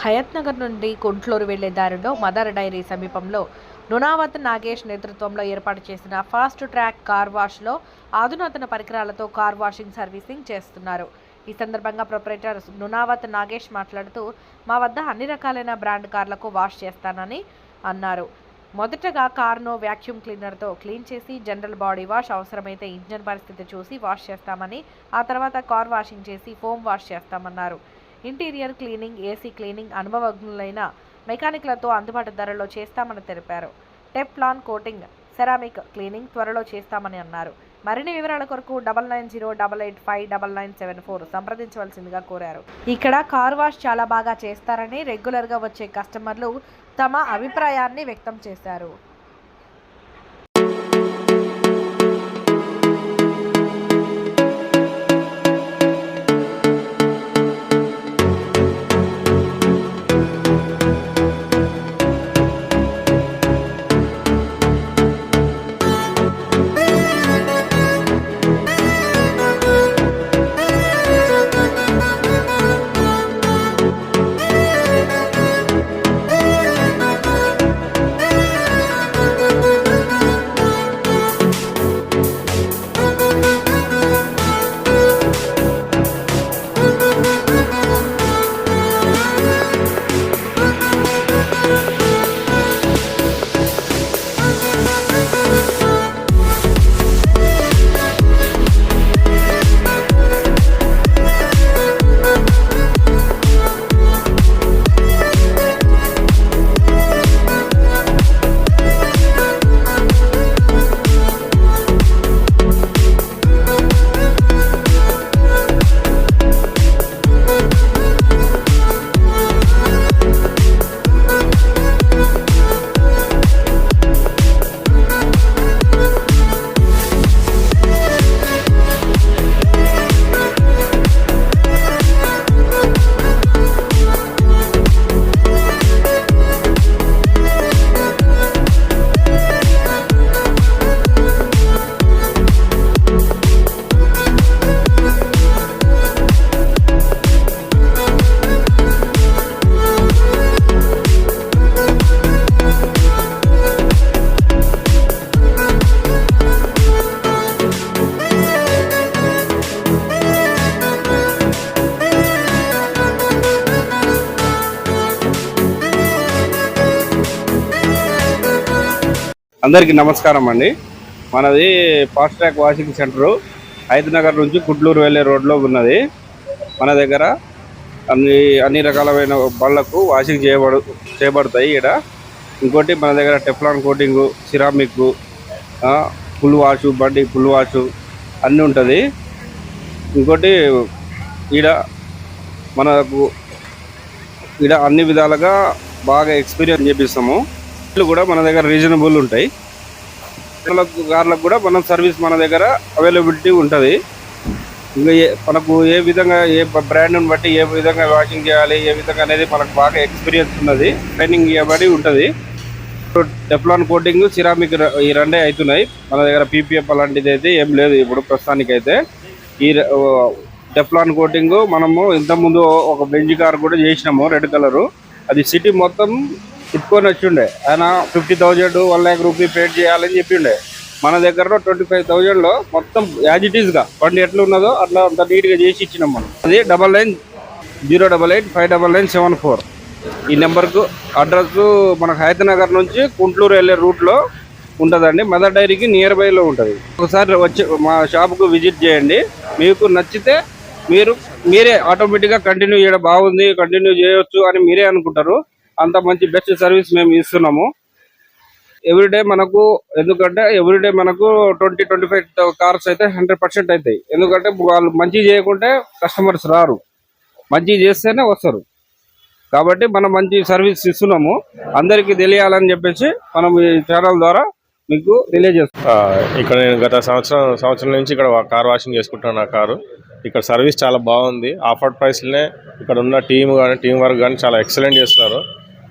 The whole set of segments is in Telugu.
హయత్ నగర్ నుండి కుంట్లూరు వెళ్లే దారిలో మదర్ డైరీ సమీపంలో నునావత్ నాగేష్ నేతృత్వంలో ఏర్పాటు చేసిన ఫాస్ట్ ట్రాక్ కార్ వాష్లో ఆధునాతన పరికరాలతో కార్ వాషింగ్ సర్వీసింగ్ చేస్తున్నారు. ఈ సందర్భంగా ప్రొపరేటర్ నునావత్ నాగేష్ మాట్లాడుతూ, మా వద్ద అన్ని రకాలైన బ్రాండ్ కార్లకు వాష్ చేస్తానని అన్నారు. మొదటగా కార్ను వ్యాక్యూమ్ క్లీనర్తో క్లీన్ చేసి జనరల్ బాడీ వాష్, అవసరమైతే ఇంజన్ పరిస్థితి చూసి వాష్ చేస్తామని, ఆ తర్వాత కార్ వాషింగ్ చేసి ఫోమ్ వాష్ చేస్తామన్నారు. ఇంటీరియర్ క్లీనింగ్, ఏసీ క్లీనింగ్ అనుభవజ్ఞులైన మెకానిక్లతో అందుబాటు ధరలో చేస్తామని తెలిపారు. టెఫ్లాన్ కోటింగ్, సెరామిక్ క్లీనింగ్ త్వరలో చేస్తామని అన్నారు. మరిన్ని వివరాల కొరకు 9908859974 సంప్రదించవలసిందిగా కోరారు. ఇక్కడ కార్ వాష్ చాలా బాగా చేస్తారని రెగ్యులర్గా వచ్చే కస్టమర్లు తమ అభిప్రాయాన్ని వ్యక్తం చేశారు. అందరికీ నమస్కారం అండి. మనది fast track washing centre Hayathnagar నుంచి కుంట్లూరు వెళ్ళే రోడ్లో ఉన్నది. మన దగ్గర అన్ని రకాలైన బళ్ళకు వాషింగ్ చేయబడతాయి. ఇక్కడ ఇంకోటి మన దగ్గర Teflon coating, ceramic, full wash, బండి ఫుల్ వాషు అన్నీ ఉంటుంది. ఇంకోటి మనకు అన్ని విధాలుగా బాగా ఎక్స్పీరియన్స్ చేపిస్తాము. కూడా మన దగ్గర రీజనబుల్ ఉంటాయి. కార్లకు కూడా మనం సర్వీస్ మన దగ్గర అవైలబిలిటీ ఉంటుంది. ఇంకా మనకు ఏ విధంగా ఏ బ్రాండ్ని బట్టి ఏ విధంగా వాషింగ్ చేయాలి, ఏ విధంగా అనేది మనకు బాగా ఎక్స్పీరియన్స్ ఉన్నది, ట్రైనింగ్ ఇవ్వబడి ఉంటుంది. టెఫ్లాన్ కోటింగ్, సిరామిక్ ఈ రెండే అవుతున్నాయి మన దగ్గర. పీపీఎఫ్ అలాంటిది అయితే ఏం లేదు ఇప్పుడు ప్రస్తుతానికైతే. ఈ టెఫ్లాన్ కోటింగ్ మనము ఇంతకుముందు ఒక బెంజ్ కార్ కూడా చేసినాము, రెడ్ కలరు. అది సిటీ మొత్తం చుట్టుకొని వచ్చిండే. ఆయన 50,000 1 lakh రూపీ పేడ్ చేయాలని చెప్పిండే. మన దగ్గర 25,000లో మొత్తం యాజ్ ఇట్ ఈస్గా బండి ఎట్లా ఉన్నదో అట్లా అంత నీట్గా చేసి ఇచ్చినాం మనం. అది 9908859974 ఈ నెంబర్కు. అడ్రస్ మనకు హయత్ నగర్ నుంచి కుంట్లూరు వెళ్ళే రూట్లో ఉంటుందండి. మదర్ డైరీకి నియర్ బైలో ఉంటుంది. ఒకసారి వచ్చి మా షాప్కు విజిట్ చేయండి. మీకు నచ్చితే మీరే ఆటోమేటిక్గా కంటిన్యూ చేయడం, బాగుంది కంటిన్యూ చేయొచ్చు అని మీరే అనుకుంటారు. అంత మంచి బెస్ట్ సర్వీస్ మేము ఇస్తున్నాము ఎవ్రీడే. ఎందుకంటే ఎవ్రీడే మనకు 20-25 కార్స్ అయితే 100% అవుతాయి. ఎందుకంటే వాళ్ళు మంచి చేయకుంటే కస్టమర్స్ రారు, మంచి చేస్తేనే వస్తారు. కాబట్టి మనం మంచి సర్వీస్ ఇస్తున్నాము. అందరికీ తెలియాలని చెప్పేసి మనం ఈ ఛానల్ ద్వారా మీకు తెలియజేస్తాం. ఇక్కడ నేను గత సంవత్సరం నుంచి ఇక్కడ కార్ వాషింగ్ చేసుకుంటున్నాను. నా కారు ఇక్కడ సర్వీస్ చాలా బాగుంది. ఆఫర్డ్ ప్రైస్లోనే ఇక్కడ ఉన్న టీం వర్క్ కానీ చాలా ఎక్సలెంట్ చేస్తున్నారు.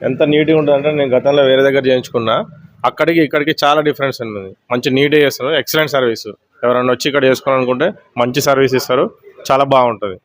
ఎంత నీట్గా ఉంటుందంటే నేను గతంలో వేరే దగ్గర చేయించుకున్నా, అక్కడికి ఇక్కడికి చాలా డిఫరెన్స్ ఉంది. మంచి నీట్గా చేస్తారు, ఎక్సలెంట్ సర్వీస్. ఎవరైనా వచ్చి ఇక్కడ చేసుకోవాలనుకుంటే మంచి సర్వీస్ ఇస్తారు, చాలా బాగుంటుంది.